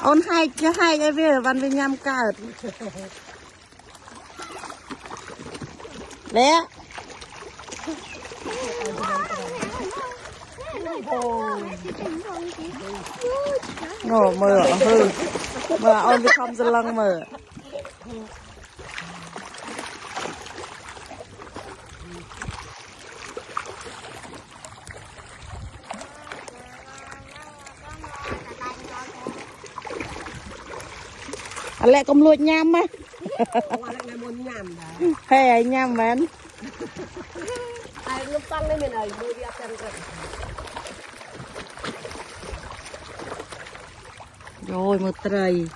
ôn hai cái về văn về nhâm cào lẽ ngổ mờ hư mờ ôn đi không ra lăng mờ lẹ công luộc nhâm á hay ai nhâm vẫn lúc tăng lên mình ở đi đi ăn rồi một trời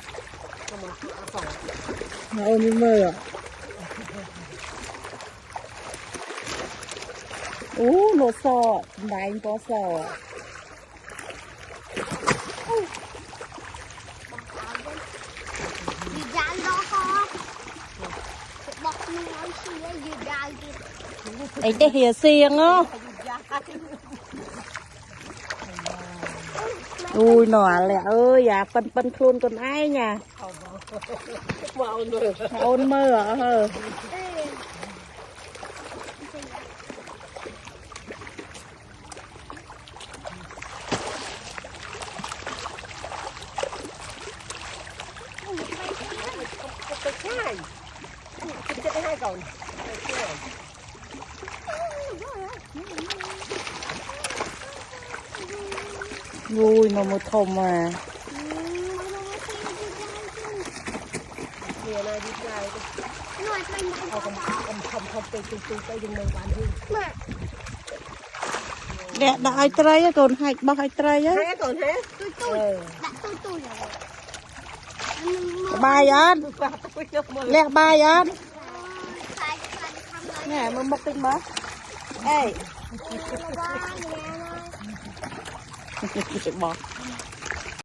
ôi đi mơ nó sọ đánh có sọ ấy cái hìa xiềng á ui nọ lẹ ơi à phân khuôn con ai nha ôn mơ ở hờ ui nó một thùng mà đẹp đã ai trai á còn hai bao hai trai á bài ăn lẹ bài ăn nè mà một tinh bá ê bỏ